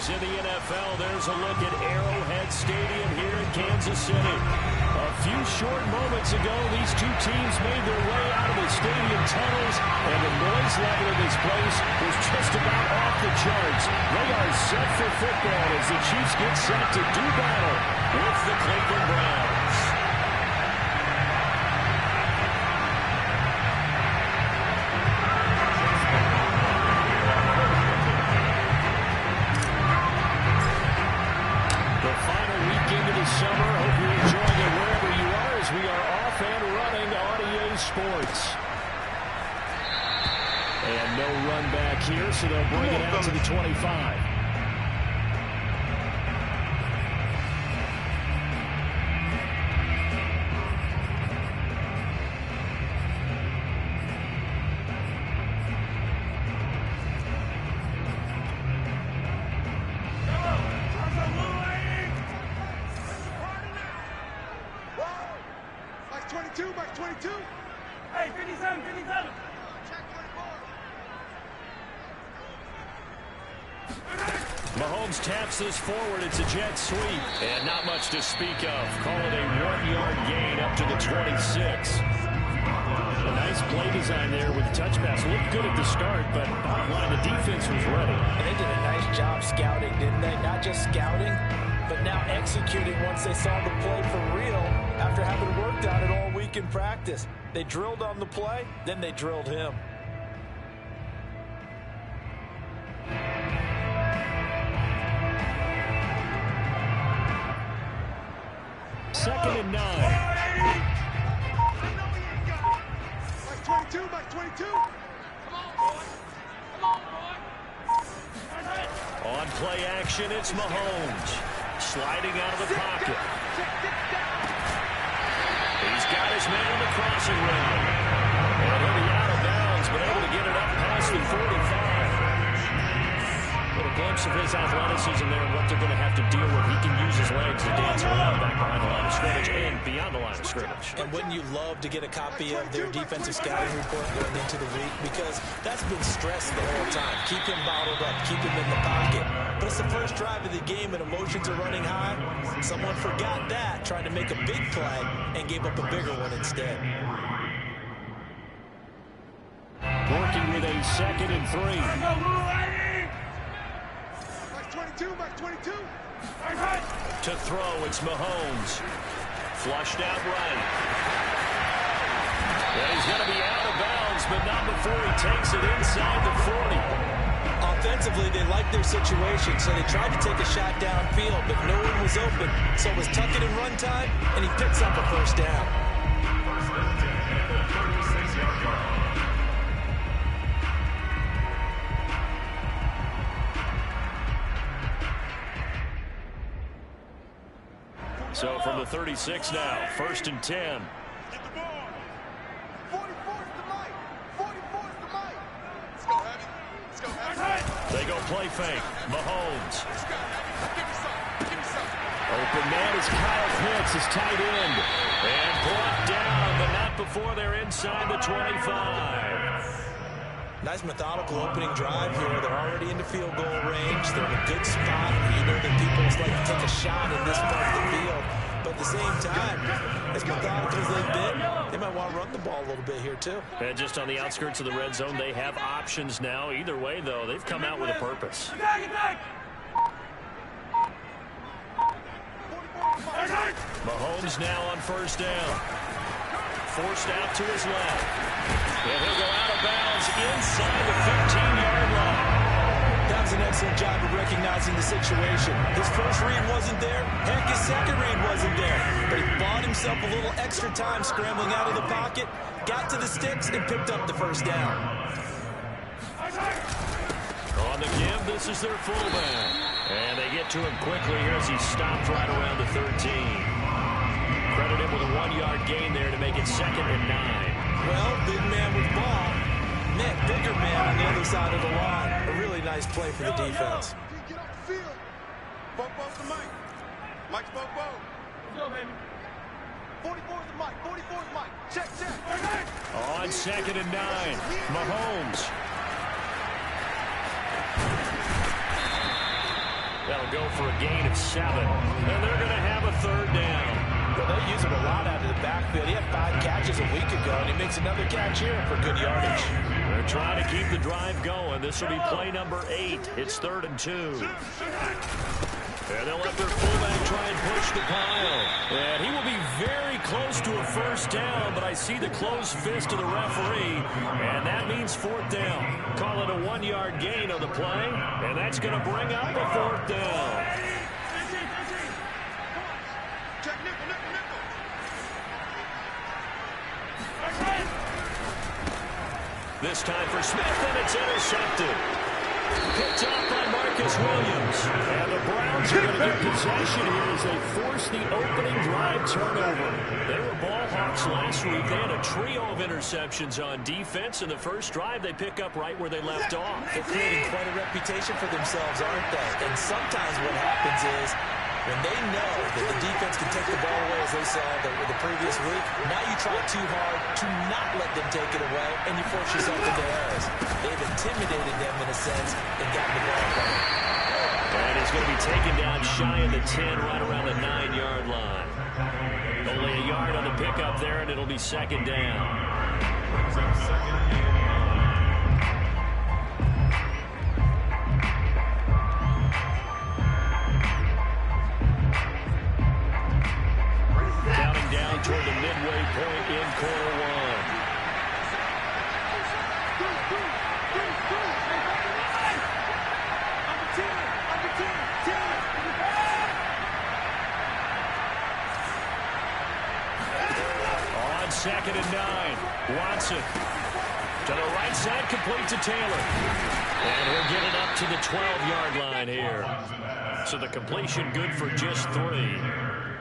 games in the NFL. There's a look at Arrowhead Stadium here in Kansas City. A few short moments ago, these two teams made their way out of the stadium tunnels, and the noise level in this place was just about off the charts. They are set for football as the Chiefs get set to do battle with the Cleveland Browns. Summer. Hope you're enjoying it wherever you are as we are off and running on EA Sports. And no run back here, so they'll bring it out to the 25. Mahomes taps this forward. It's a jet sweep. And not much to speak of. Call it a 1-yard gain up to the 26. A nice play design there with the touch pass. Looked good at the start, but bottom line, the defense was ready. And they did a nice job scouting, didn't they? Not just scouting, but now executing once they saw the play for real after having worked on it all week in practice. They drilled on the play, then they drilled him. Second and 9. Mike 22, Mike 22. On play action, it's Mahomes. Sliding out of the pocket. He's got his man in the crossing route. And he'll be out of bounds, but able to get it up past the 45. Little glimpse of his athleticism there and what they're going to have to deal with. He can use his legs to dance around back behind the line of scrimmage and beyond the line of scrimmage. And wouldn't you love to get a copy of their defensive scouting report going into the week? Because that's been stressed the whole time. Keep him bottled up. Keep him in the pocket. But it's the first drive of the game and emotions are running high. Someone forgot that, trying to make a big play and gave up a bigger one instead. Working with a 2nd and 3. 22, Mike 22. To throw, it's Mahomes. Flushed out right. Well, he's going to be out of bounds, but not before he takes it inside the 40. Offensively, they liked their situation, so they tried to take a shot downfield, but no one was open. So it was tuck it and run time, and he picks up a first down. So from the 36 now, 1st and 10. Get the ball. 44's the Mike. 44's the Mike. Let's go, Heavy. Let's go, Heavy. They go play fake. Mahomes. Let's go, Heavy. Give me something. Give me something. Open man is Kyle Pitts, his tight end. And brought down, but not before they're inside the 25. Nice methodical opening drive here. They're already into field goal range. They're in a good spot. You know that people just like to take a shot in this part of the field. But at the same time, as methodical as they've been, they might want to run the ball a little bit here too. And just on the outskirts of the red zone, they have options now. Either way, though, they've come out with a purpose. Mahomes now on 1st down. Forced out to his left. And he'll go out of bounds inside the 15-yard line. That was an excellent job of recognizing the situation. His first read wasn't there. Heck, his second read wasn't there. But he bought himself a little extra time scrambling out of the pocket, got to the sticks, and picked up the first down. On the give, this is their fullback. And they get to him quickly here as he stopped right around the 13. Credit him with a 1-yard gain there to make it 2nd and 9. Well, big man with ball. Net bigger man on the other side of the line. A really nice play for the defense. Get off the field. Bobo's the Mike. Mike's Bobo. Let's go, baby. 44's the Mike. 44's Mike. Check, check. On 2nd and 9, Mahomes. That'll go for a gain of 7. And they're going to have a third down. Well, they use him a lot out of the backfield. He had 5 catches a week ago, and he makes another catch here for good yardage. They're trying to keep the drive going. This will be play number 8. It's 3rd and 2. And they'll let their fullback try and push the pile. And he will be very close to a first down, but I see the closed fist of the referee, and that means 4th down. Call it a 1-yard gain on the play, and that's going to bring up a 4th down. This time for Smith, and it's intercepted. Picked off by Marcus Williams. And the Browns are going to get possession here as they force the opening drive turnover. They were ball hawks last week. They had a trio of interceptions on defense. In the first drive, they pick up right where they left off. They're creating quite a reputation for themselves, aren't they? And sometimes what happens is, when they know that the defense can take the ball away, as they saw the previous week, now you try too hard to not let them take it away, and you force yourself into errors. They've intimidated them, in a sense, and gotten the ball running. And he's going to be taken down shy of the 10, right around the 9-yard line. Only a yard on the pickup there, and it'll be 2nd down. Toward the midway point in quarter 1. On 2nd and 9, Watson to the right side, complete to Taylor. And he'll get it up to the 12-yard line here. So the completion good for just 3.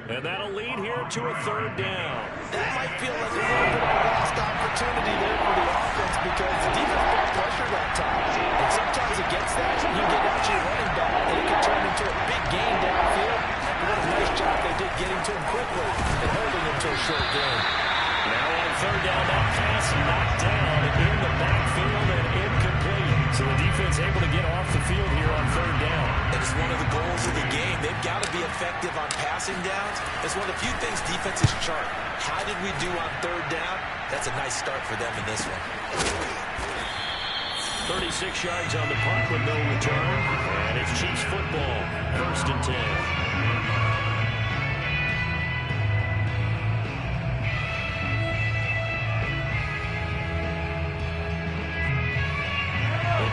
And that'll lead here to a 3rd down. That might feel like a little bit of a lost opportunity there for the offense because the defense got pressured that time. And sometimes against that, you can get out your running back, and it can turn into a big gain downfield. And what a nice job they did getting to him quickly and holding him to a short gain. Now on 3rd down, that pass knocked down in the backfield and incomplete. So the defense able to get off the field here on 3rd down. That is one of the goals of the game. They've got to be effective on passing downs. It's one of the few things defenses chart. How did we do on 3rd down? That's a nice start for them in this one. 36 yards on the punt with no return. And it's Chiefs football. 1st and 10.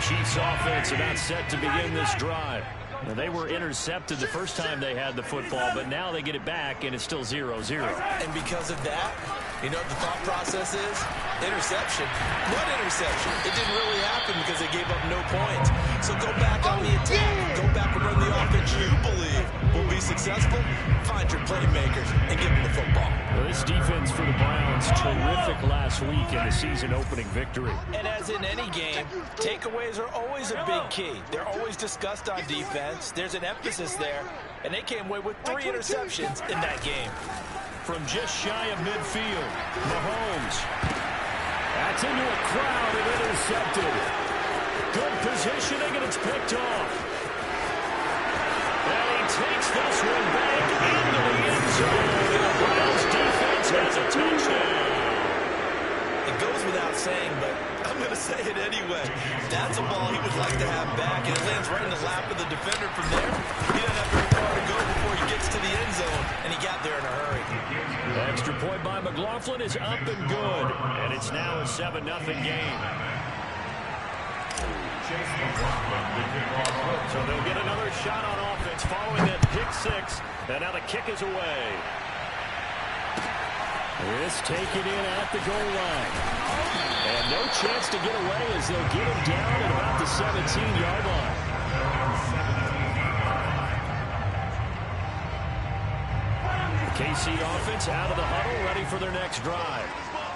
Chiefs offense about set to begin this drive. Now, they were intercepted the first time they had the football, but now they get it back, and it's still 0-0. And because of that, you know what the thought process is? Interception. What interception? It didn't really happen because they gave up no points. So go back on the attack. Go back and run the offense you believe will be successful. Find your playmakers and give them the football. Well, this defense for the Browns, terrific last week in the season-opening victory. And as in any game, takeaways are always a big key. They're always discussed on defense. There's an emphasis there, and they came away with 3 interceptions in that game. From just shy of midfield, Mahomes. That's into a crowd and intercepted. Good positioning, and it's picked off. And he takes this one back into the end zone. And the Browns defense has a touchdown. It goes without saying, but I'm going to say it anyway. That's a ball he would like to have back, and it lands right in the lap of the defender from there. He doesn't have very far to go before he gets to the end zone, and he got there in a hurry. Extra point by McLaughlin is up and good, and it's now a 7-0 game. So they'll get another shot on offense following that pick 6, and now the kick is away. This taken in at the goal line. And no chance to get away as they'll get him down at about the 17-yard line. KC offense out of the huddle, ready for their next drive.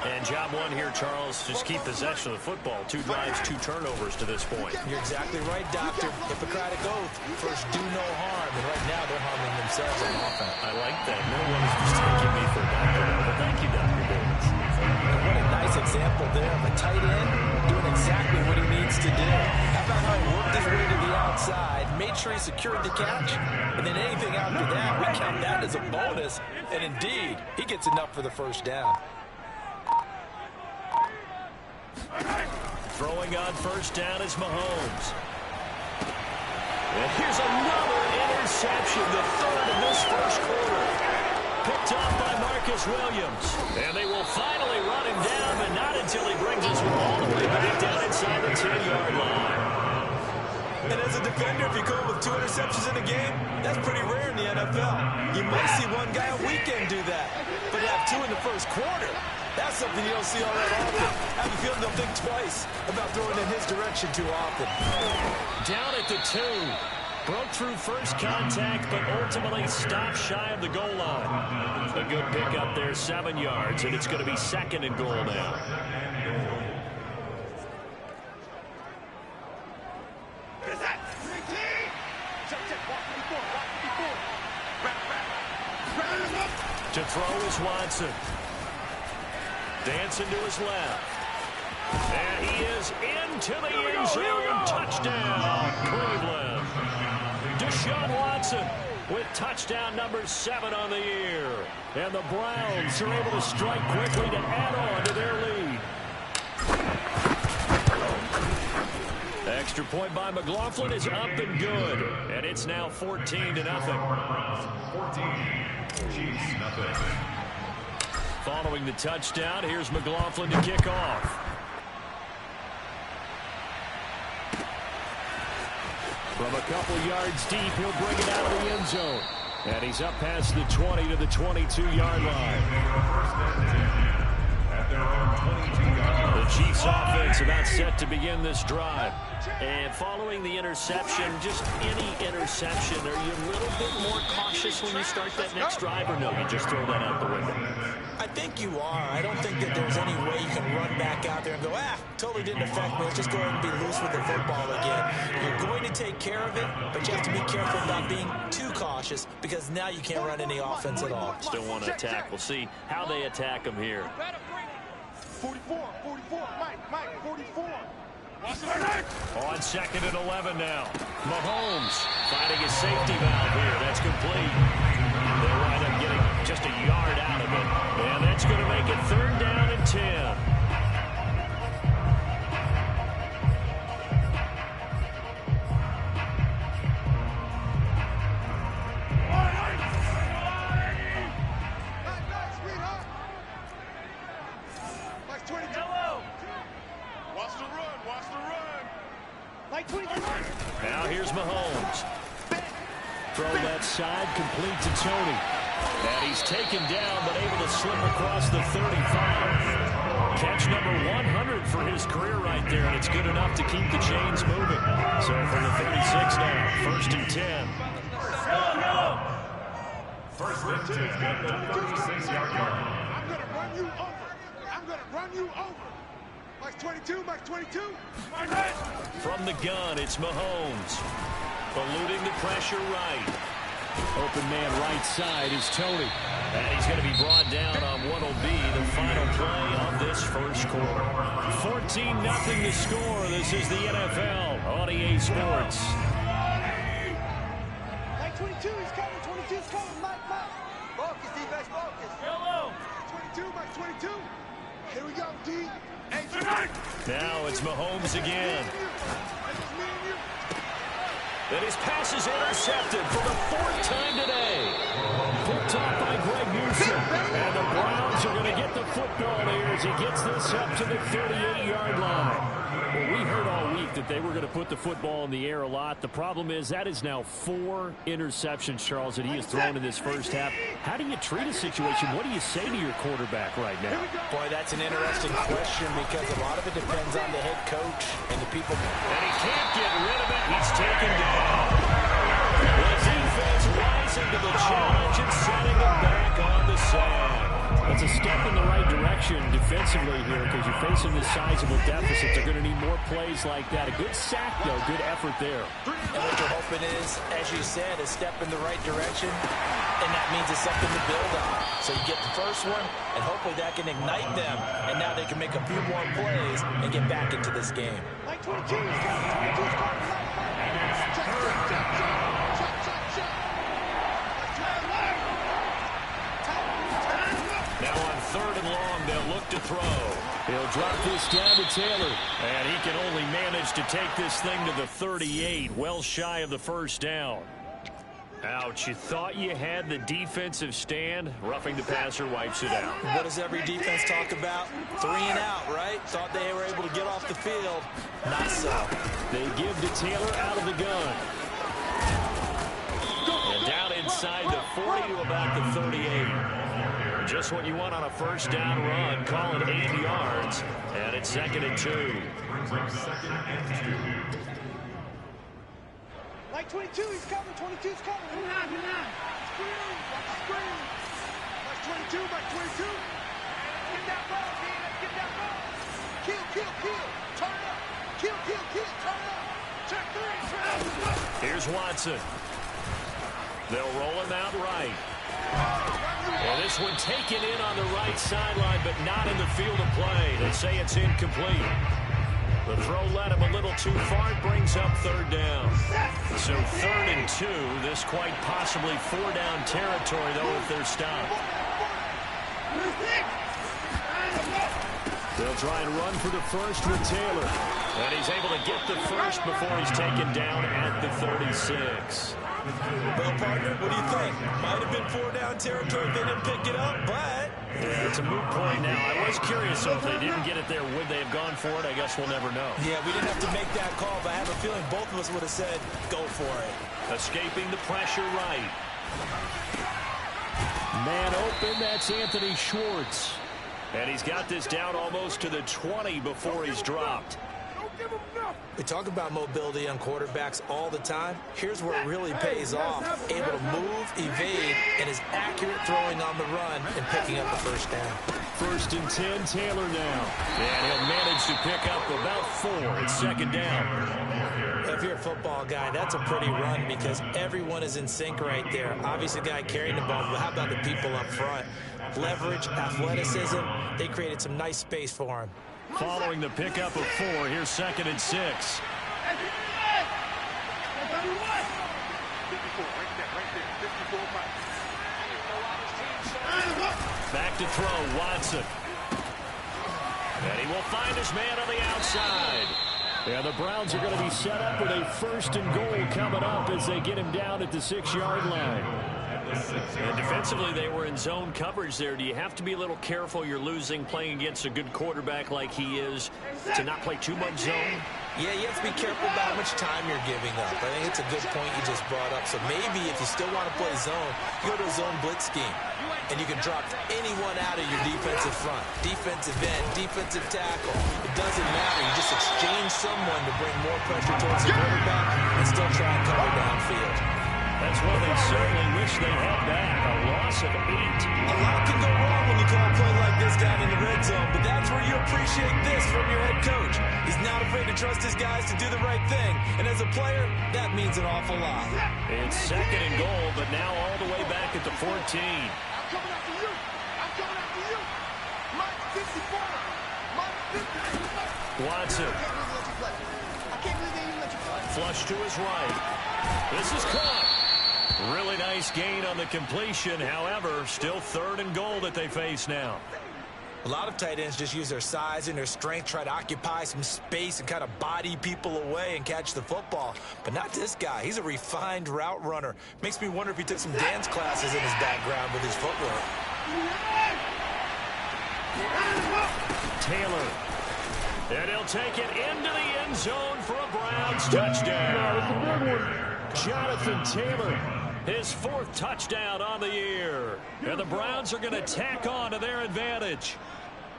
And job one here, Charles, just keep possession of the football. 2 drives, 2 turnovers to this point. You're exactly right, Doctor. Hippocratic oath. First, do no harm. And right now, they're harming themselves on offense. I like that. No one is just taking me for a doctor. But thank you, Dr. Davis. And what a nice example there of a tight end doing exactly what he needs to do. How about how he worked his way to the outside, made sure he secured the catch, and then anything after that, we count that as a bonus, and indeed, he gets enough for the first down. Throwing on first down is Mahomes. And here's another interception, the third in this first quarter. Picked off by Marcus Williams. And they will finally run him down, but not until he brings us all the way back down inside the 10-yard line. And as a defender, if you go with 2 interceptions in a game, that's pretty rare in the NFL. You might see one guy a weekend do that. But to have 2 in the first quarter, that's something you don't see all that often. I have a feeling they'll think twice about throwing in his direction too often. Down at the 2. Broke through first contact, but ultimately stopped shy of the goal line. A good pickup there, 7 yards, and it's going to be 2nd and goal now. To throw is Watson. Dancing to his left. And he is into the end zone. Touchdown, Cleveland. Deshaun Watson with touchdown number 7 on the year. And the Browns are able to strike quickly to add on to their lead. Extra point by McLaughlin is up and good. And it's now 14-0. 14, Chiefs, nothing. Following the touchdown, here's McLaughlin to kick off. From a couple yards deep, he'll bring it out of the end zone. And he's up past the 20 to the 22-yard line. At their own 22-yard line. The Chiefs offense about set to begin this drive. And following the interception, just any interception, are you a little bit more cautious when you start that next drive, or no, you just throw that out the window? I think you are. I don't think that there's any way you can run back out there and go, totally didn't affect me. Let's just go ahead and be loose with the football again. You're going to take care of it, but you have to be careful about being too cautious because now you can't run any offense at all. Still want to attack. We'll see how they attack him here. 44, Mike, 44. On 2nd and 11 now. Mahomes finding his safety valve here. That's complete. They wind up getting just a yard out of it. And that's going to make it 3rd down and 10. Now here's Mahomes. Throw that side, complete to Tony. And he's taken down, but able to slip across the 35. Catch number 100 for his career right there, and it's good enough to keep the chains moving. So from the 36 now, 1st and 10. First and 10 at the 36-yard line. I'm going to run you over. I'm going to run you over. Mike 22, Mike 22. From the gun, it's Mahomes. Eluding the pressure right. Open man right side is Tony. And he's going to be brought down on what will be the final play of this first quarter. 14-0 the score. This is the NFL on EA Sports. Mike 22, he's coming. 22's coming. Mike. Focus, defense, focus. Yellow. 22, Mike 22. Here we go, D. Now it's Mahomes again. And his pass is intercepted for the 4th time today. Picked off by Greg Newsome. And the Browns are going to get the football here as he gets this up to the 38-yard line. Well, we heard all week that they were going to put the football in the air a lot. The problem is that is now 4 interceptions, Charles, that he has thrown in this first half. How do you treat a situation? What do you say to your quarterback right now? Boy, that's an interesting question because a lot of it depends on the head coach and the people. And he can't get rid of it. He's taken down. The defense rising to the challenge and setting him back on the side. That's a step in the right direction defensively here because you're facing this sizable deficit. They're going to need more plays like that. A good sack, though. Good effort there. And what you're hoping is, as you said, a step in the right direction, and that means it's something to build on. So you get the first one, and hopefully that can ignite them, and now they can make a few more plays and get back into this game. Mike 22 is coming. 22 is coming. Now on 3rd and long, they'll look to throw. He'll drop this down to Taylor. And he can only manage to take this thing to the 38, well shy of the first down. Ouch, you thought you had the defensive stand. Roughing the passer wipes it out. What does every defense talk about? 3 and out, right? Thought they were able to get off the field. Not so. They give to Taylor out of the gun. And down inside the 40 to about the 38. Just what you want on a first down run. Call it 8 yards. And it's 2nd and 2. Like 22, he's coming. 22's coming. Come on. Screen. Like 22, like 22. Get that ball, man. Get that ball. Kill. Turn it up. Kill. Turn it up. Check 3. Here's Watson. They'll roll him out right. And this one taken in on the right sideline, but not in the field of play. They say it's incomplete. The throw led him a little too far. It brings up 3rd down. So 3rd and 2. This quite possibly 4-down territory, though, if they're stopped. They'll try and run for the first with Taylor. And he's able to get the first before he's taken down at the 36. Well, partner, what do you think? Might have been 4-down territory if they didn't pick it up, but... Yeah, it's a moot point now. I was curious, so if they didn't get it there, would they have gone for it? I guess we'll never know. Yeah, we didn't have to make that call, but I have a feeling both of us would have said, go for it. Escaping the pressure right. Man open, that's Anthony Schwartz. And he's got this down almost to the 20 before he's dropped. We talk about mobility on quarterbacks all the time. Here's where it really pays off. Able to move, evade, and is accurate throwing on the run and picking up the first down. 1st and 10, Taylor now. And he'll manage to pick up about 4. It's 2nd down. If you're a football guy, that's a pretty run because everyone is in sync right there. Obviously, the guy carrying the ball, but how about the people up front? Leverage, athleticism, they created some nice space for him. Following the pickup of 4, here's 2nd and 6. Back to throw, Watson. And he will find his man on the outside. Yeah, the Browns are going to be set up with a 1st and goal coming up as they get him down at the 6-yard line. And defensively, they were in zone coverage there. Do you have to be a little careful you're losing playing against a good quarterback like he is to not play too much zone? Yeah, you have to be careful about how much time you're giving up. I think it's a good point you just brought up. So maybe if you still want to play zone, you go to a zone blitz scheme. And you can drop anyone out of your defensive front. Defensive end, defensive tackle. It doesn't matter. You just exchange someone to bring more pressure towards the quarterback and still try and cover downfield. That's what they certainly wish they had back. A loss of 8. A lot can go wrong when you call a play like this down in the red zone, but that's where you appreciate this from your head coach. He's not afraid to trust his guys to do the right thing, and as a player, that means an awful lot. It's 2nd and goal, but now all the way back at the 14. I'm coming after you. Mike 54. Mike 50. Watson. I can't believe they even let you play. Flush to his right. This is caught. Really nice gain on the completion. However, still 3rd and goal that they face now. A lot of tight ends just use their size and their strength, try to occupy some space and kind of body people away and catch the football. But not this guy. He's a refined route runner. Makes me wonder if he took some dance classes in his background with his footwork. Taylor. And he'll take it into the end zone for a Browns touchdown. Jonathan Taylor, his 4th touchdown on the year. And the Browns are going to tack on to their advantage.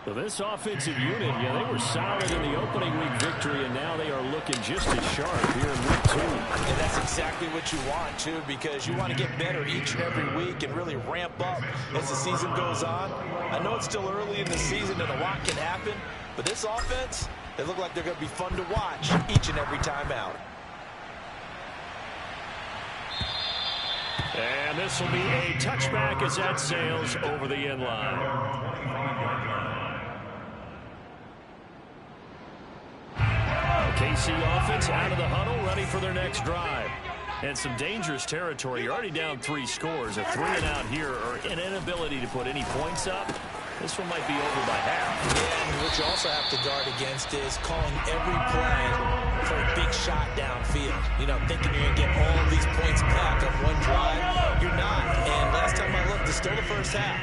Well, this offensive unit, yeah, they were solid in the opening week victory, and now they are looking just as sharp here in week 2. And that's exactly what you want, too, because you want to get better each and every week and really ramp up as the season goes on. I know it's still early in the season and a lot can happen, but this offense, they look like they're going to be fun to watch each and every time out. And this will be a touchback as that sails over the end line. KC offense out of the huddle, ready for their next drive. And some dangerous territory. You're already down 3 scores. A 3-and-out here, or an inability to put any points up. This one might be over by half. Yeah, and what you also have to guard against is calling every play for a big shot downfield. You know, thinking you're going to get all of these points back on one drive. You're not. And last time I looked, it's still the first half.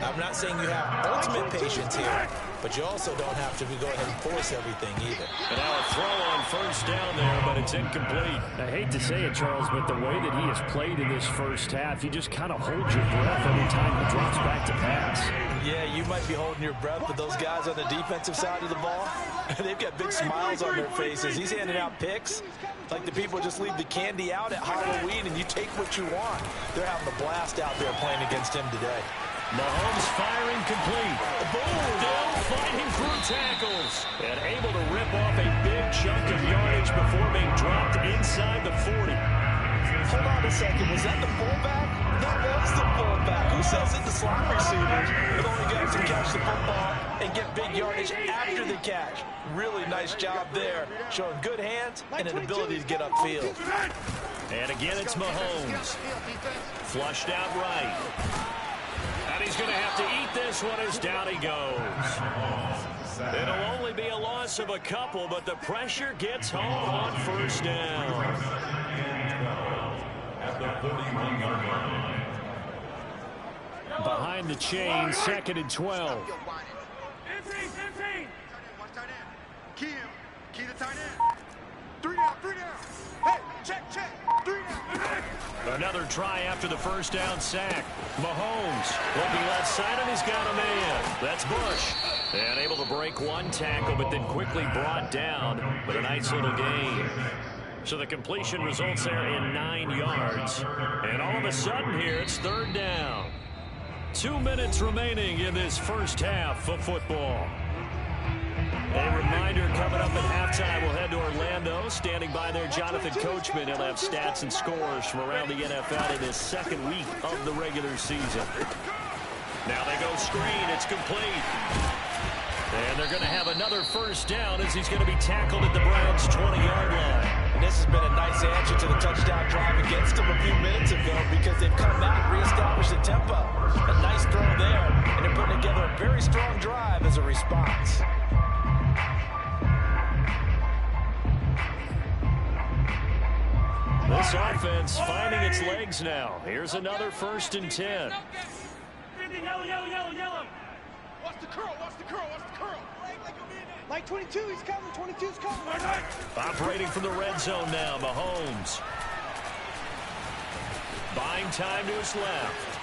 I'm not saying you have ultimate patience here, but you also don't have to go ahead and force everything either. And now a throw on first down there, but it's incomplete. I hate to say it, Charles, but the way that he has played in this first half, you just kind of hold your breath every time he drops back to pass. Yeah, you might be holding your breath, but those guys on the defensive side of the ball, they've got big smiles on their faces. He's handing out picks like the people just leave the candy out at Halloween and you take what you want. They're having a blast out there playing against him today. Mahomes firing complete. Still fighting through tackles. And able to rip off a big chunk of yardage before being dropped inside the 40. Hold on a second. Was that the fullback? That was the fullback. Who says it? The slot receivers. The only guys who catch the football and get big yardage after the catch. Really nice job there. Showing good hands and an ability to get upfield. And again, it's Mahomes. Flushed out right. And he's going to have to eat this one as down he goes. It'll only be a loss of a couple, but the pressure gets home on first down. At the 31-yard line. Behind the chain, 2nd and 12. Key him. Key the tight end. 3 down, 3 down. Hey, check, 3 down. Another try after the first down sack. Mahomes looking left side, and he's got a man. That's Bush. And able to break one tackle, but then quickly brought down. But a nice little gain. So the completion results there in 9 yards. And all of a sudden here, it's 3rd down. 2 minutes remaining in this first half of football. A reminder, coming up at halftime, we'll head to Orlando. Standing by there, Jonathan Coachman. He'll have stats and scores from around the NFL in his 2nd week of the regular season. Now they go screen. It's complete. And they're going to have another first down as he's going to be tackled at the Browns' 20-yard line. And this has been a nice answer to the touchdown drive against them a few minutes ago because they've come back, reestablished the tempo. A nice throw there, and they're putting together a very strong drive as a response. This offense finding its legs now. Here's another 1st and 10. Yellow. Watch the curl, watch the curl, watch the curl. Like 22, he's coming, 22's coming. Operating from the red zone now, Mahomes. Buying time to his left.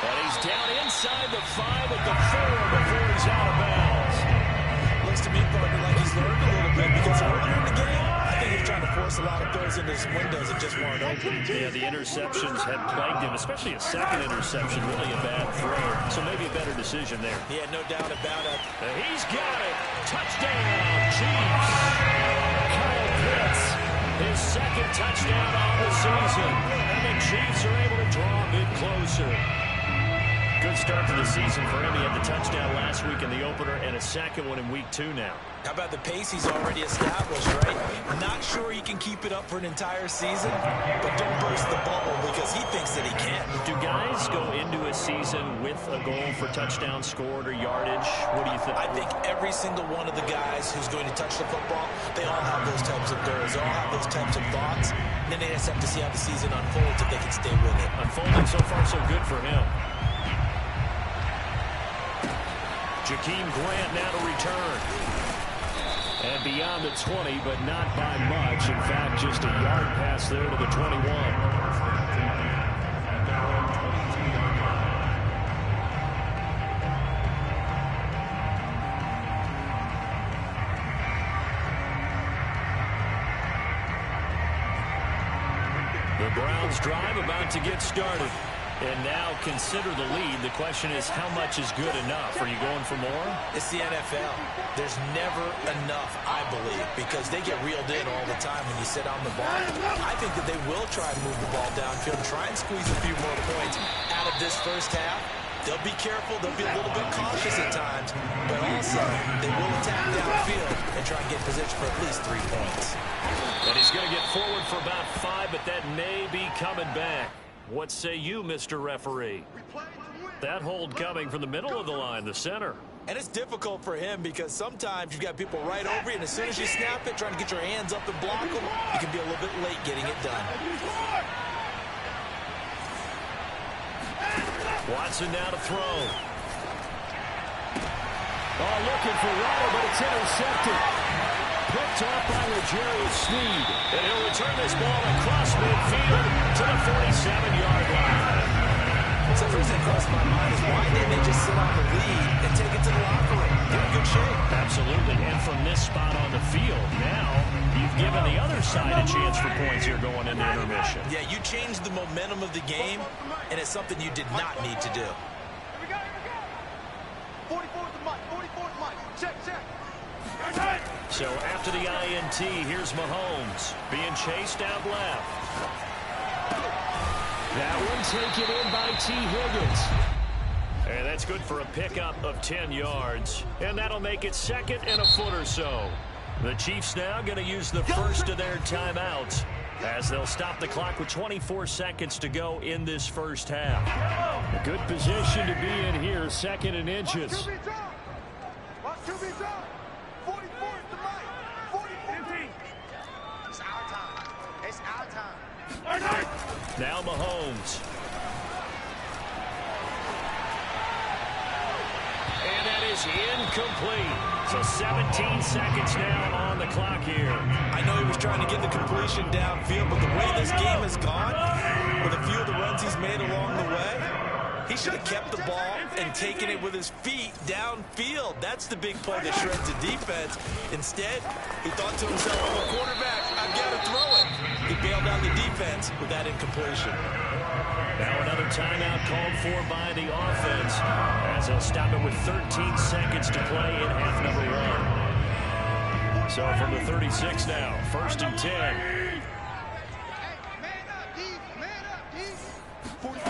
And he's down inside the 5 at the 4 before he's out of bounds. Looks to me, partner, like he's learned a little bit because earlier in the game, I think he was trying to force a lot of throws into his windows that just weren't open. Yeah, the interceptions had plagued him, especially a 2nd interception, really a bad throw. So maybe a better decision there. Yeah, no doubt about it. And he's got it. Touchdown, Chiefs. Kyle Pitts, his 2nd touchdown on the season. And the Chiefs are able to draw a bit closer. Good start to the season for him. He had the touchdown last week in the opener and a 2nd one in week 2 now. How about the pace he's already established, right? Not sure he can keep it up for an entire season, but don't burst the bubble because he thinks that he can. Do guys go into a season with a goal for touchdown scored or yardage? What do you think? I think every single one of the guys who's going to touch the football, they all have those types of goals. They all have those types of thoughts. And then they just have to see how the season unfolds if they can stay with it. Unfolding so far so good for him. Jakeem Grant now to return. And beyond the 20, but not by much. In fact, just a yard pass there to the 21. The Browns drive about to get started. And now consider the lead. The question is, how much is good enough? Are you going for more? It's the NFL. There's never enough, I believe, because they get reeled in all the time when you sit on the ball. I think that they will try and move the ball downfield, try and squeeze a few more points out of this first half. They'll be careful. They'll be a little bit cautious at times, but also they will attack downfield and try and get position for at least 3 points. And he's going to get forward for about 5, but that may be coming back. What say you, Mr. Referee? That hold coming from the middle of the line, the center. And it's difficult for him because sometimes you've got people right over you, and as soon as you snap it, trying to get your hands up and block them, you can be a little bit late getting it done. Watson now to throw. Oh, looking for Waddle, but it's intercepted. Picked off by L'Jarius Sneed. And he'll return this ball across midfield to the 47-yard line. So the first thing crossed my mind is why didn't they just sit on the lead and take it to the locker room? They're in good shape. Absolutely. And from this spot on the field, now you've given the other side a chance for points here going into intermission. Yeah, you changed the momentum of the game, and it's something you did not need to do. Here we go, here we go. 44's the mic, 44's the mic. Check, check. So after the INT, here's Mahomes being chased out left. That one taken in by T. Higgins. And that's good for a pickup of 10 yards. And that'll make it 2nd and a foot or so. The Chiefs now going to use the first of their timeouts as they'll stop the clock with 24 seconds to go in this first half. A good position to be in here, 2nd and inches. Watch 2 beats up. 44's the mic. 44. It's our time. It's our time. Now Mahomes. And that is incomplete. So 17 seconds now on the clock here. I know he was trying to get the completion downfield, but the way this game has gone, with a few of the runs he's made along the way, he should have kept the ball and taken it with his feet downfield. That's the big play that shreds the defense. Instead, he thought to himself, I'm a quarterback, I've got to throw it. He bailed out the defense with that incompletion. Now another timeout called for by the offense as they'll stop it with 13 seconds to play in half number 1. So from the 36 now, 1st and 10. Hey, man up, D. Man up, D. 44.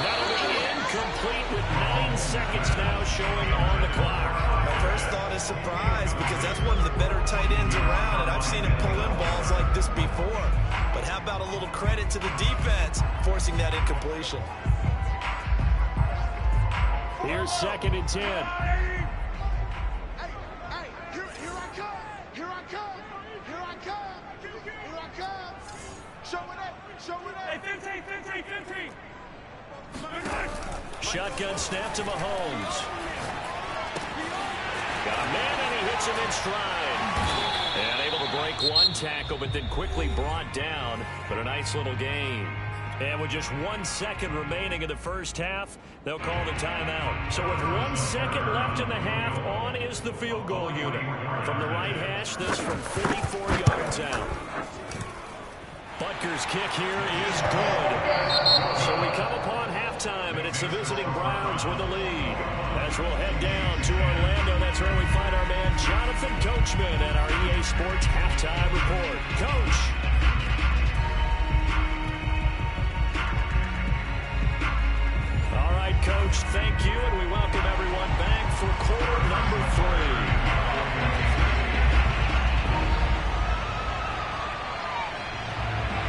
That'll be incomplete with 9 seconds now showing on the clock. My first thought is surprise because that's one of the better tight ends around, and I've seen him pull in balls like this before. But how about a little credit to the defense forcing that incompletion? Here's 2nd and 10. Hey, here I come. Here I come. Here I come. Here I come. Show it up. Show it up. Hey, 15. Shotgun snap to Mahomes. Got a man and he hits him in stride. And able to break one tackle, but then quickly brought down. But a nice little gain. And with just 1 second remaining in the first half, they'll call the timeout. So with 1 second left in the half, on is the field goal unit. From the right hash, this from 44 yards out. Butker's kick here is good. So we come upon halftime, and it's the visiting Browns with the lead. As we'll head down to Orlando, that's where we find our man Jonathan Coachman at our EA Sports Halftime Report. Coach. All right, Coach, thank you, and we welcome everyone back for quarter number 3.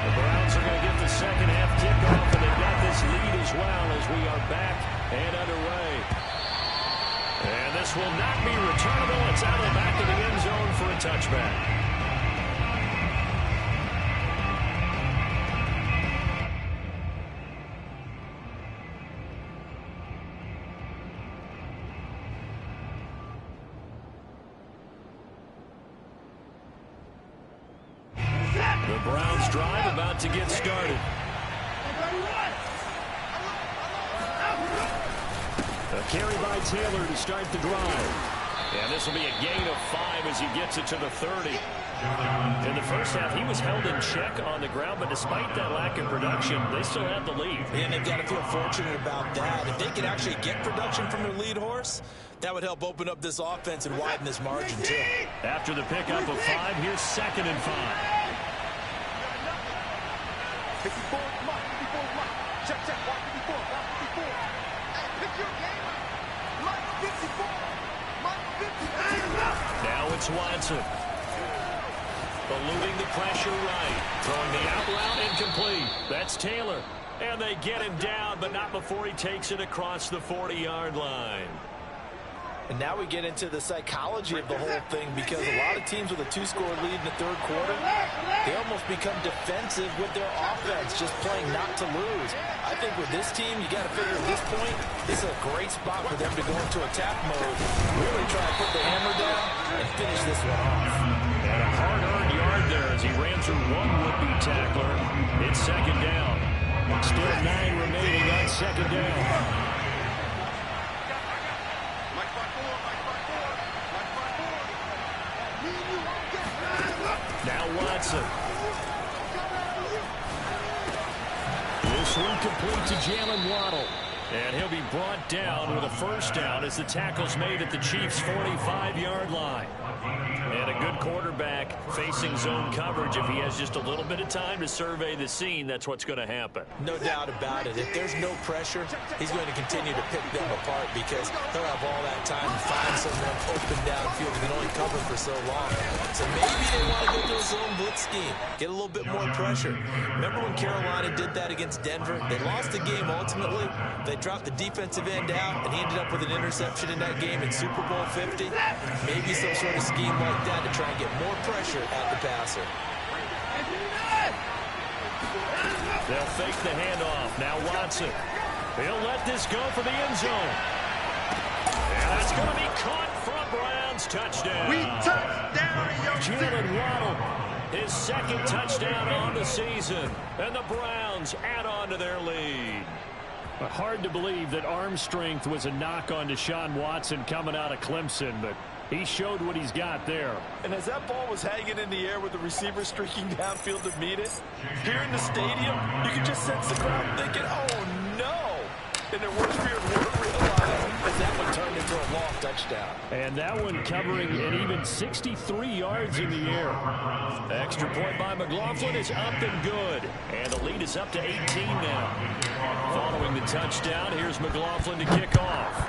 The Browns are going to get the second half kickoff, and they've got this lead as well as we are back and underway. And this will not be returnable. It's out of the back of the end zone for a touchback. The Browns drive about to get started. A carry by Taylor to start the drive. And this will be a gain of 5 as he gets it to the 30. In the first half, he was held in check on the ground, but despite that lack of production, they still had the lead. And they've got to feel fortunate about that. If they could actually get production from their lead horse, that would help open up this offense and widen this margin, too. After the pickup of 5, here's 2nd and 5. 54's the mic. 54's the mic. It's Watson. Eluding the pressure right. Throwing the out route incomplete. That's Taylor. And they get him down, but not before he takes it across the 40-yard line. And now we get into the psychology of the whole thing, because a lot of teams with a 2-score lead in the third quarter, they almost become defensive with their offense, just playing not to lose. I think with this team, you got to figure at this point, this is a great spot for them to go into attack mode, really try to put the hammer down and finish this one off. And a hard-earned yard there as he ran through one would-be tackler. It's second down. Still 9 remaining on second down. Now Watson. This one complete to Jalen Waddle. And he'll be brought down with a first down as the tackle's made at the Chiefs' 45-yard line. And a good quarterback facing zone coverage. If he has just a little bit of time to survey the scene, that's what's going to happen. No doubt about it. If there's no pressure, he's going to continue to pick them apart, because he'll have all that time to find someone open downfield and only cover for so long. So maybe they want to go to a zone blitz scheme, get a little bit more pressure. Remember when Carolina did that against Denver? They lost the game ultimately. They dropped the defensive end out, and he ended up with an interception in that game in Super Bowl 50. Maybe some sort of scheme like that to try and get more pressure at the passer. They'll fake the handoff. Now Watson. He'll let this go for the end zone. And that's going to be caught from Browns. Touchdown. We touchdown in your Jalen Waddle, his second touchdown on the season. And the Browns add on to their lead. Hard to believe that arm strength was a knock on Deshaun Watson coming out of Clemson, but he showed what he's got there. And as that ball was hanging in the air with the receiver streaking downfield to meet it, here in the stadium, you can just sense the crowd thinking, oh no! And their worst fear were realized as that one turned into a long touchdown. And that one covering an even 63 yards in the air. Extra point by McLaughlin is up and good. And the lead is up to 18 now. Following the touchdown, here's McLaughlin to kick off.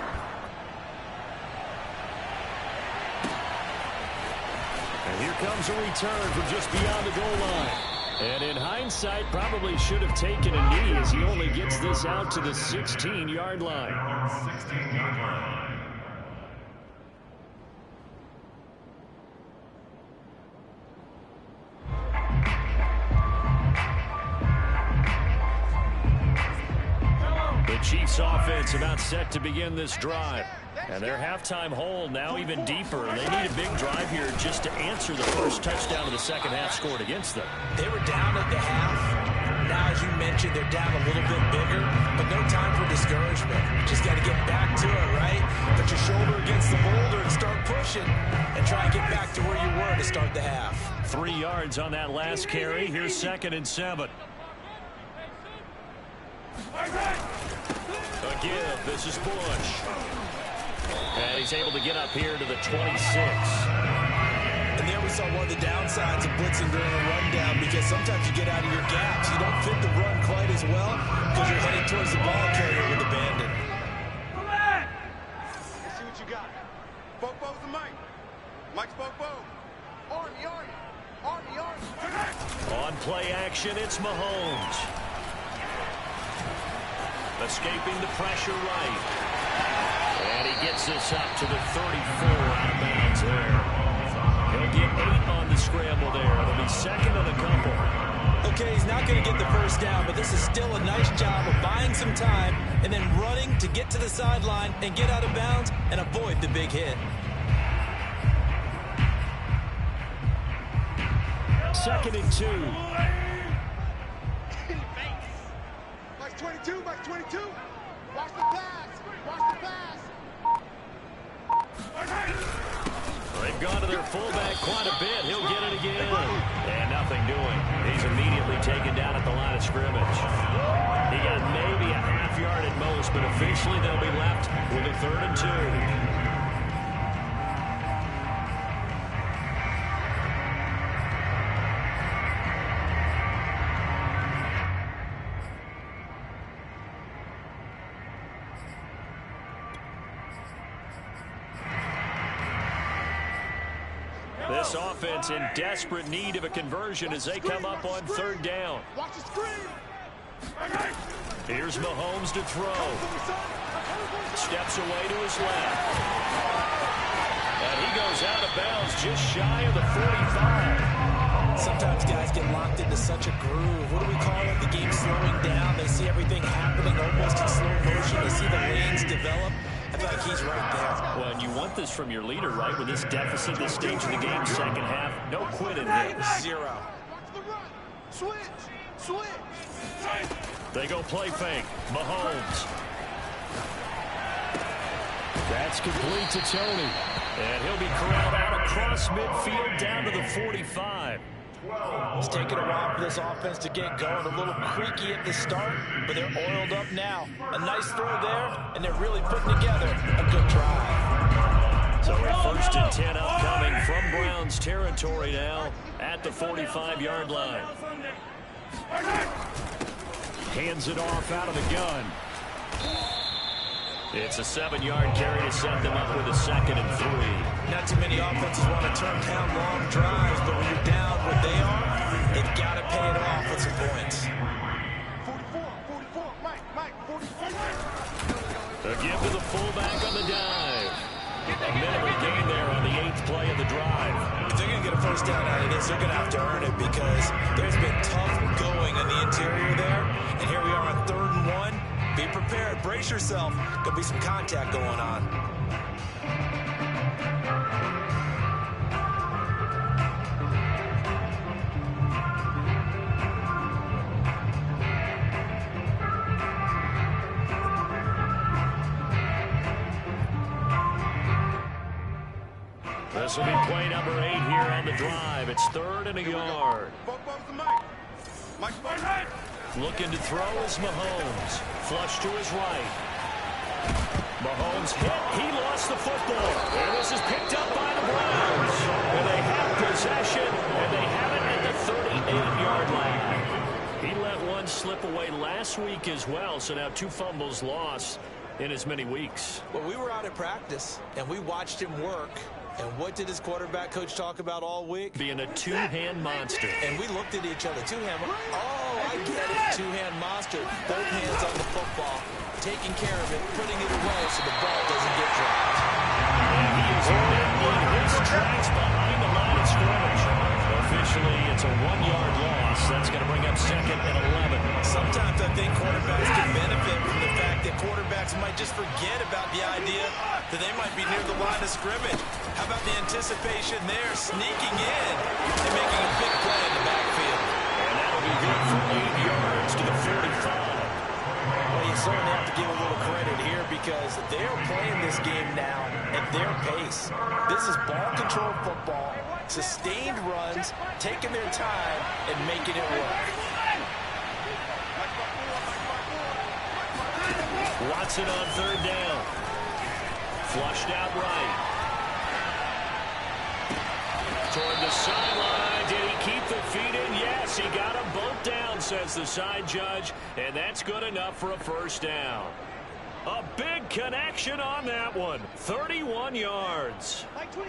And here comes a return from just beyond the goal line. And in hindsight, probably should have taken a knee as he only gets this out to the 16-yard line. 16-yard line. The Chiefs offense about set to begin this drive. And their halftime hole now even deeper. And they need a big drive here just to answer the first touchdown of the second half scored against them. They were down at the half. Now, as you mentioned, they're down a little bit bigger, but no time for discouragement. Just got to get back to it, right? Put your shoulder against the boulder and start pushing and try and get back to where you were to start the half. 3 yards on that last carry. Here's 2nd and 7. Again, this is Bush. And he's able to get up here to the 26. And there we saw one of the downsides of blitzing during a rundown, because sometimes you get out of your gaps. You don't fit the run quite as well because you're heading towards the ball carrier with abandon. Let's see what you got. Bobo's the Mike. Mike's Bobo. Army. On play action, it's Mahomes. Escaping the pressure right. And he gets this up to the 34 out of bounds there. He'll get 8 on the scramble there. It'll be 2nd and a couple. Okay, he's not going to get the first down, but this is still a nice job of buying some time and then running to get to the sideline and get out of bounds and avoid the big hit. 2nd and 2. Mike's 22, Mike's 22. Watch the pass. They've gone to their fullback quite a bit. He'll get it again. And nothing doing. He's immediately taken down at the line of scrimmage. He got maybe a half yard at most, but officially they'll be left with a 3rd and 2. This offense in desperate need of a conversion as they come up on third down. Watch the screen. Here's Mahomes to throw. Steps away to his left. And he goes out of bounds just shy of the 45. Sometimes guys get locked into such a groove. What do we call it? The game slowing down. They see everything happening almost in slow motion. They see the lanes develop. I feel like he's right there. Well, and you want this from your leader, right? With this deficit, this stage of the game, second half, no quitting here. 0. Watch the run. Switch. They go play fake. Mahomes. That's complete to Tony. And he'll be corralled out across midfield down to the 45. It's taken a while for this offense to get going. A little creaky at the start, but they're oiled up now. A nice throw there, and they're really putting together a good drive. So first and 10 upcoming from Browns territory now at the 45-yard line. Hands it off out of the gun. It's a 7-yard carry to set them up with a 2nd and 3. Not too many offenses want to turn down long drives, but when you're down what they are, they've got to pay it off with some points. 44, Mike, 44. A give to the fullback on the dive. A minimal gain there on the 8th play of the drive. If they're going to get a first down out of this, they're going to have to earn it because there's been tough going on the interior there. And here we are on 3rd and 1. Be prepared. Brace yourself. There'll be some contact going on. This will be play number 8 here on the drive. It's 3rd and a yard. Looking to throw is Mahomes. Flush to his right. Mahomes hit. He lost the football. And this is picked up by the Browns. And they have possession. And they have it at the 38-yard line. He let one slip away last week as well. So now 2 fumbles lost in as many weeks. Well, we were out at practice, and we watched him work. And what did his quarterback coach talk about all week? Being a 2-hand monster. And we looked at each other. 2-hand. Oh, I get it. 2-hand monster. Both hands on the football. Taking care of it. Putting it away so the ball doesn't get dropped. And he is nibbling his tracks behind the line of scrimmage. Officially, it's a 1-yard loss. That's going to bring up 2nd and 11. Sometimes I think quarterbacks can benefit from the fact that quarterbacks might just forget about the idea that they might be near the line of scrimmage. How about the anticipation there, sneaking in and making a big play in the backfield? And that'll be good for 8 yards to the 45. Well, you certainly have to give a little credit here because they're playing this game now at their pace. This is ball control football, sustained runs, taking their time and making it work. Watson on 3rd down. Flushed out right. Toward the sideline. Did he keep the feet in? Yes, he got them both down, says the side judge. And that's good enough for a first down. A big connection on that one. 31 yards.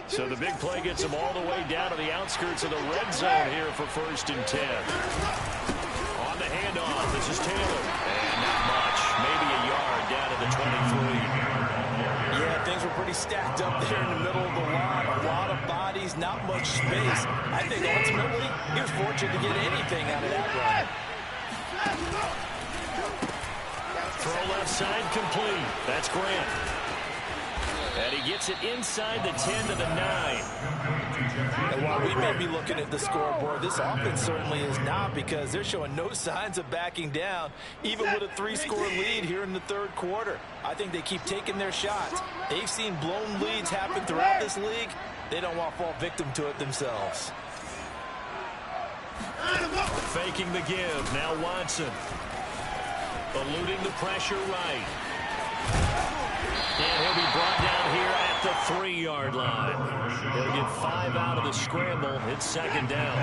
So the big play gets him all the way down to the outskirts of the red zone here for 1st and 10. On the handoff, this is Taylor. And not much. Maybe a yard down to the 23. Yeah, things were pretty stacked up there in the middle of the line. A lot of bodies, not much space. I think ultimately he was fortunate to get anything out of that run. Throw left side complete. That's Grant. And he gets it inside the 10 to the 9. And while we may be looking at the scoreboard, this offense certainly is not because they're showing no signs of backing down, even with a 3-score lead here in the 3rd quarter. I think they keep taking their shots. They've seen blown leads happen throughout this league. They don't want to fall victim to it themselves. Faking the give. Now Watson. Eluding the pressure right. And he'll be brought down here at the 3-yard line. He'll get 5 out of the scramble. It's 2nd down.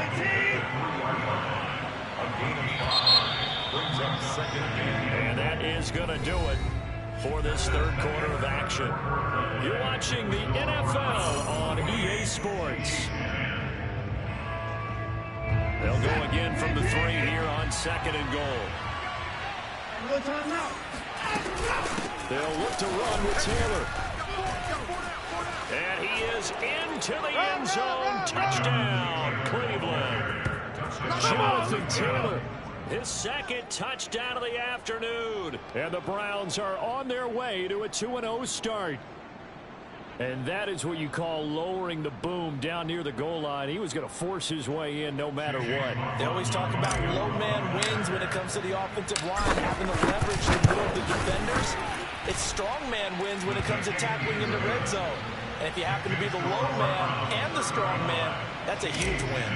And that is going to do it for this 3rd quarter of action. You're watching the NFL on EA Sports. They'll go again from the 3 here on 2nd and goal. They'll look to run with Taylor. And he is into the end zone. Touchdown, Cleveland. Jonathan Taylor, his 2nd touchdown of the afternoon. And the Browns are on their way to a 2-0 start. And that is what you call lowering the boom down near the goal line. He was going to force his way in no matter what. They always talk about low man wins when it comes to the offensive line, having the leverage to move the defenders. It's strong man wins when it comes to tackling in the red zone. And if you happen to be the low man and the strong man, that's a huge win.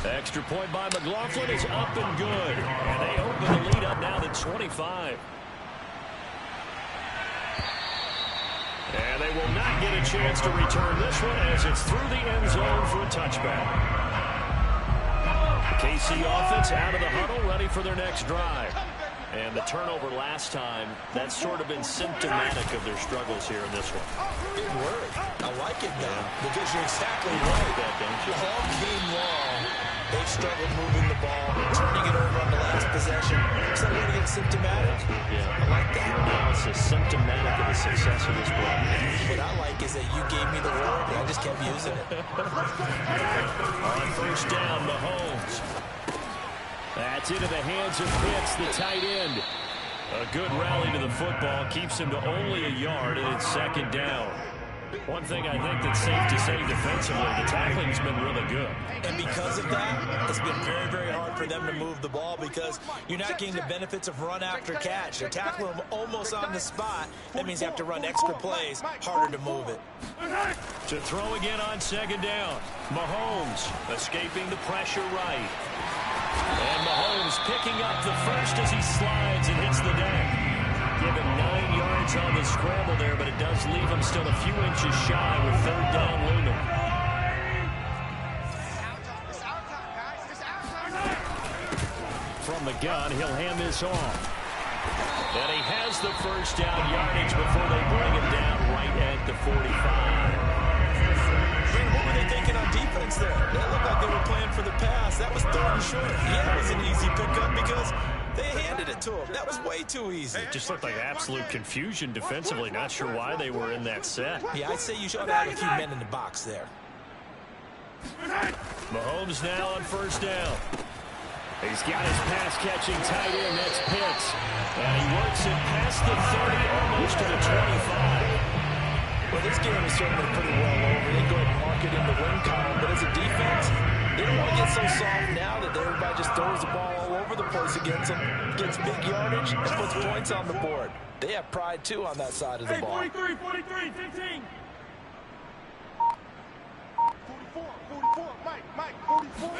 Extra point by McLaughlin is up and good. And they open the lead up now to 25. And they will not get a chance to return this one as it's through the end zone for a touchback. The KC offense out of the huddle, ready for their next drive. And the turnover last time, that's sort of been symptomatic of their struggles here in this one. Good work. I like it, though, because you're exactly right. All game long, they've struggled moving the ball, turning it over on the last possession. Is that way to get symptomatic? Yeah. I like that. Analysis symptomatic of the success of this play. What I like is that you gave me the word, and I just kept using it. On first down, Mahomes. That's into the hands of Pitts, the tight end. A good rally to the football keeps him to only a yard, and it's 2nd down. One thing I think that's safe to say defensively, the tackling's been really good. And because of that, it's been very, very hard for them to move the ball because you're not getting the benefits of run after catch. They're tackling them almost on the spot. That means you have to run extra plays, harder to move it. To throw again on 2nd down. Mahomes escaping the pressure right. And Mahomes picking up the first as he slides and hits the deck. Give him 9 yards on the scramble there, but it does leave him still a few inches shy with 3rd down looming. From the gun, he'll hand this off. And he has the first down yardage before they bring him down right at the 45. What were they thinking on defense there? That looked like they were playing for the pass. That was 3rd and short. Yeah, it was an easy pickup because they handed it to him. That was way too easy. Just looked like absolute confusion defensively. Not sure why they were in that set. Yeah, I'd say you should have a few men in the box there. Mahomes now on first down. He's got his pass-catching tight end. That's Pitts. And he works it past the 30, almost to the 25. Well, this game is certainly pretty well over. They go ahead and mark it in the win column. But as a defense, they don't want to get so soft now that everybody just throws the ball all over the place against them, gets big yardage, and puts points on the board. They have pride, too, on that side of the ball. 43, 43, 15. 44, Mike, 44.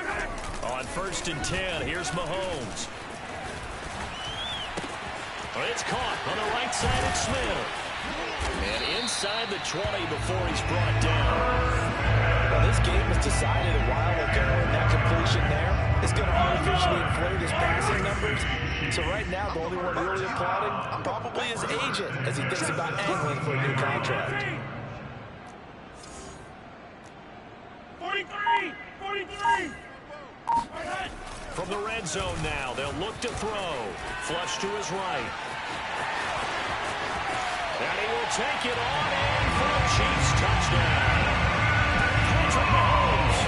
On 1st and 10, here's Mahomes. It's caught on the right side of Smith. And inside the 20 before he's brought down. Well, this game was decided a while ago, and that completion there is going to artificially inflate his passing numbers. So right now, the only one really applauding probably his agent as he thinks about angling for a new contract. 43. From the red zone now, they'll look to throw. Flush to his right. And he will take it on in for a Chiefs touchdown. Patrick Mahomes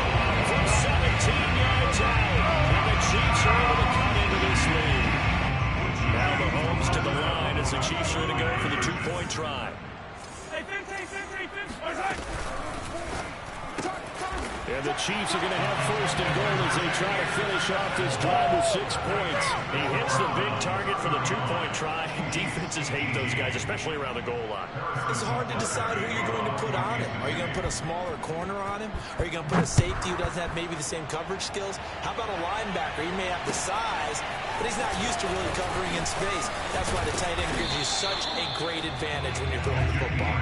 from 17 yards out. And the Chiefs are able to cut into this lead. Now Mahomes to the line as the Chiefs are going to go for the 2-point try. Hey, 15. And the Chiefs are going to have 1st and goal as they try to finish off this drive with 6 points. He hits the big target for the 2-point try. Defenses hate those guys, especially around the goal line. It's hard to decide who you're going to put on him. Are you going to put a smaller corner on him? Are you going to put a safety who doesn't have maybe the same coverage skills? How about a linebacker? He may have the size, but he's not used to really covering in space. That's why the tight end gives you such a great advantage when you're throwing the football.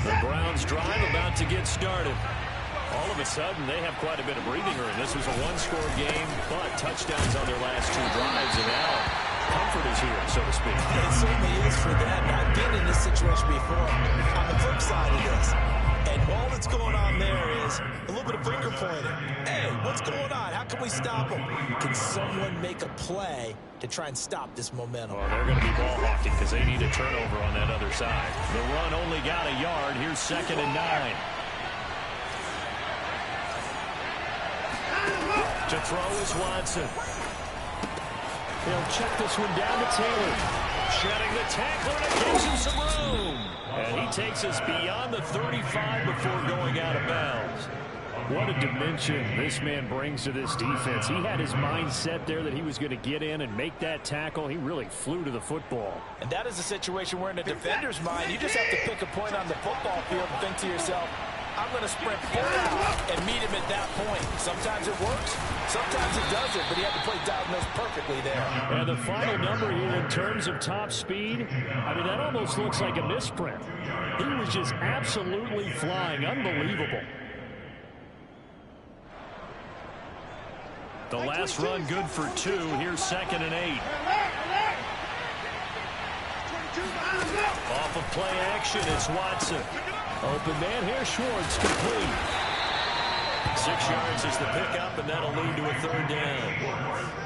The Browns drive about to get started. All of a sudden, they have quite a bit of breathing room. This was a one-score game, but touchdowns on their last 2 drives, and now comfort is here, so to speak. It certainly is for them. Now, I've been in this situation before. On the flip side of this, and all that's going on there is a little bit of finger pointing. Hey, what's going on? How can we stop them? Can someone make a play to try and stop this momentum? Well, they're going to be ball hawking because they need a turnover on that other side. The run only got a yard. Here's 2nd and 9. To throw is Watson. He'll check this one down to Taylor. Shedding the tackler, and it gives him some room. And he takes us beyond the 35 before going out of bounds. What a dimension this man brings to this defense. He had his mind set there that he was going to get in and make that tackle. He really flew to the football. And that is a situation where in a defender's mind, you just have to pick a point on the football field and think to yourself, I'm going to sprint full out and meet him at that point. Sometimes it works, sometimes it doesn't, but he had to play diagonals perfectly there. And the final number here in terms of top speed, I mean, that almost looks like a misprint. He was just absolutely flying. Unbelievable. The last run good for 2. Here's 2nd and 8. Off of play action, it's Watson. Open man here, Schwartz, complete. 6 yards is the pickup, and that'll lead to a 3rd down.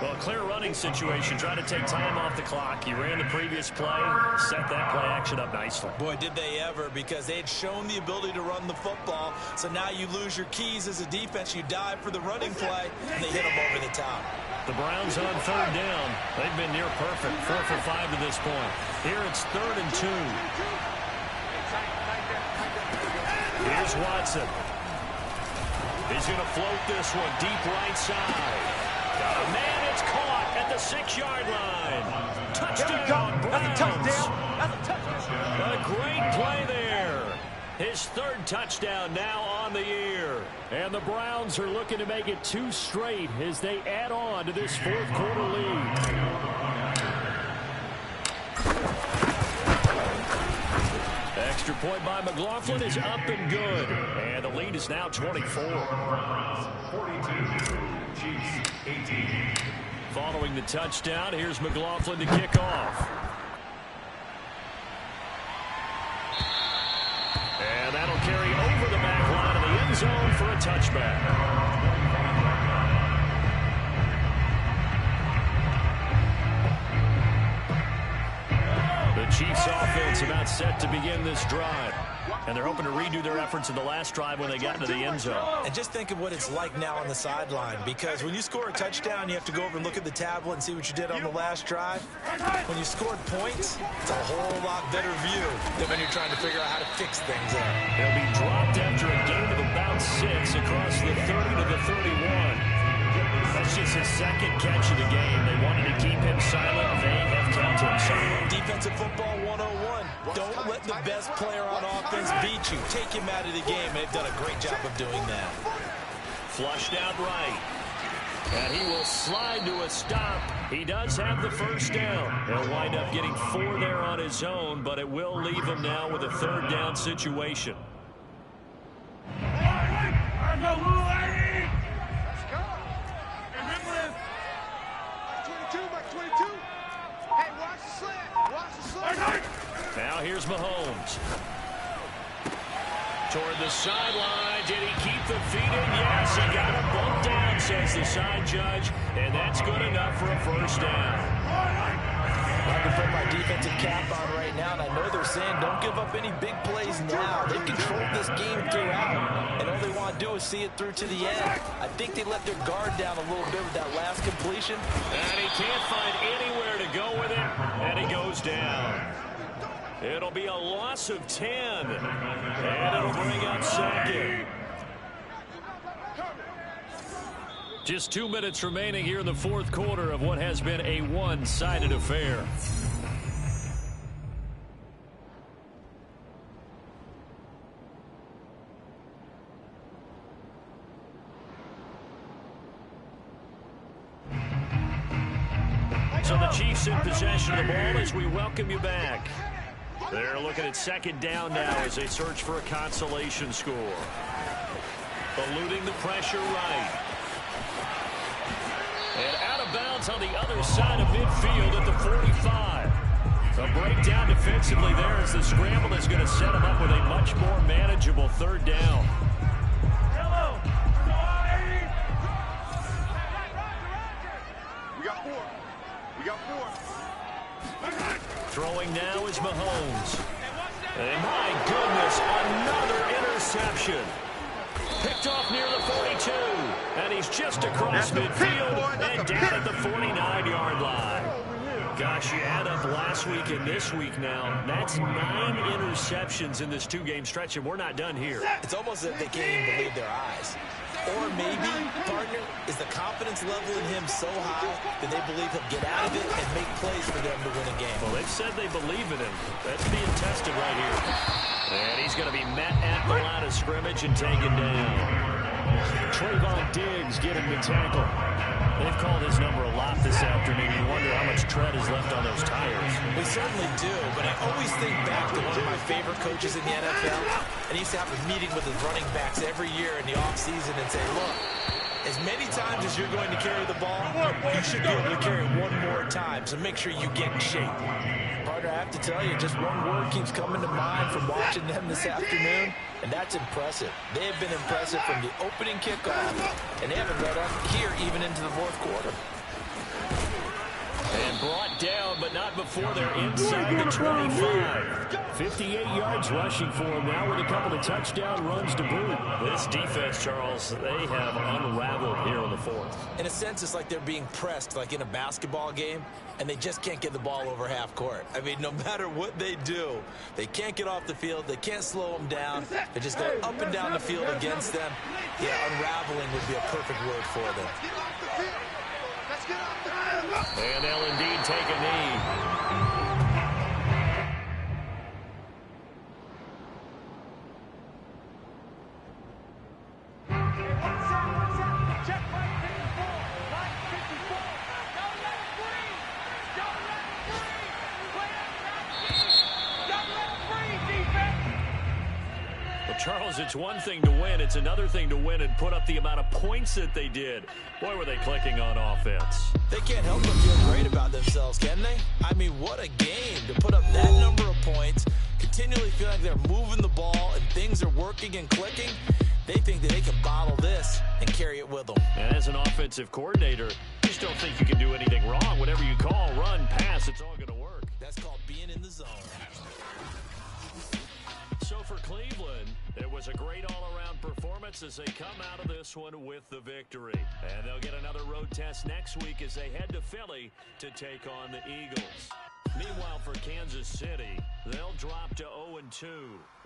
Well, a clear running situation, trying to take time off the clock. He ran the previous play, set that play action up nicely. Boy, did they ever, because they had shown the ability to run the football. So now you lose your keys as a defense. You dive for the running play, and they hit them over the top. The Browns on 3rd down. They've been near perfect, 4 for 5 to this point. Here it's 3rd and 2. Here's Watson. He's going to float this one deep right side. Got a man, it's caught at the 6-yard line. Touchdown, Browns. That's a touchdown. That's a touchdown. A great play there. His 3rd touchdown now on the year. And the Browns are looking to make it 2 straight as they add on to this 4th quarter lead. Extra point by McLaughlin is up and good. And the lead is now 24. 42, Chiefs 18. Following the touchdown, here's McLaughlin to kick off. And that'll carry over the back line of the end zone for a touchback. The Chiefs offense about set to begin this drive. And they're hoping to redo their efforts in the last drive when they got into the end zone. And just think of what it's like now on the sideline, because when you score a touchdown, you have to go over and look at the tablet and see what you did on the last drive. When you scored points, it's a whole lot better view than when you're trying to figure out how to fix things up. They'll be dropped after a gain of about 6 across the 30 to the 31. That's just his 2nd catch of the game. They wanted to keep him silent. They have kept him silent. Defensive football 101. Don't let the best player on offense beat you. Take him out of the game. They've done a great job of doing that. Flushed out right. And he will slide to a stop. He does have the 1st down. He'll wind up getting 4 there on his own, but it will leave him now with a 3rd down situation. Now here's Mahomes. Toward the sideline. Did he keep the feet in? Yes, he got a bump down, says the side judge. And that's good enough for a 1st down. I can put my defensive cap on right now, and I know they're saying don't give up any big plays now. They've controlled this game throughout, and all they want to do is see it through to the end. I think they let their guard down a little bit with that last completion. And he can't find anywhere to go with it, and he goes down. It'll be a loss of 10, and it'll bring up 2nd. Just 2 minutes remaining here in the 4th quarter of what has been a one-sided affair. So the Chiefs in possession of the ball as we welcome you back. They're looking at 2nd down now as they search for a consolation score. eluding the pressure right. And out of bounds on the other side of midfield at the 45. A breakdown defensively there as the scramble is going to set him up with a much more manageable third down. We got four. We got four. Throwing now is Mahomes. And my goodness, another interception. Picked off near the 42. And he's just across midfield and down at the 49-yard line. Gosh, you add up last week and this week now. That's 9 interceptions in this two-game stretch, and we're not done here. It's almost as if they can't even believe their eyes. Or maybe, partner, is the confidence level in him so high that they believe he'll get out of it and make plays for them to win a game. Well, they've said they believe in him. That's being tested right here. And he's going to be met at the line of scrimmage and taken down. Trayvon Diggs getting the tackle. They've called his number a lot this afternoon. You wonder how much tread is left on those tires. We certainly do, but I always think back to one of my favorite coaches in the NFL, and he used to have a meeting with his running backs every year in the offseason and say, look, as many times as you're going to carry the ball, you should be able to carry it one more time, so make sure you get in shape. Partner, I have to tell you, just one word keeps coming to mind from watching them this afternoon, and that's impressive. They have been impressive from the opening kickoff, and they haven't let up here even into the fourth quarter. And brought down, but not before they're inside the 25. 58 yards rushing for him now with a couple of touchdown runs to boot. This defense, Charles, they have unraveled here in the fourth. In a sense, it's like they're being pressed, like in a basketball game, and they just can't get the ball over half court. I mean, no matter what they do, they can't get off the field. They can't slow them down. They just go up and down the field against them. Yeah, unraveling would be a perfect word for them. And they'll indeed take a knee. Charles, it's one thing to win. It's another thing to win and put up the amount of points that they did. Boy, were they clicking on offense. They can't help but feel great about themselves, can they? I mean, what a game to put up that number of points, continually feel like they're moving the ball and things are working and clicking. They think that they can bottle this and carry it with them. And as an offensive coordinator, you just don't think you can do anything wrong. Whatever you call, run, pass, it's all going to work. That's called being in the zone. So for Cleveland, it was a great all-around performance as they come out of this one with the victory. And they'll get another road test next week as they head to Philly to take on the Eagles. Meanwhile, for Kansas City, they'll drop to 0-2.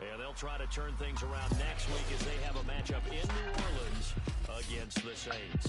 And they'll try to turn things around next week as they have a matchup in New Orleans against the Saints.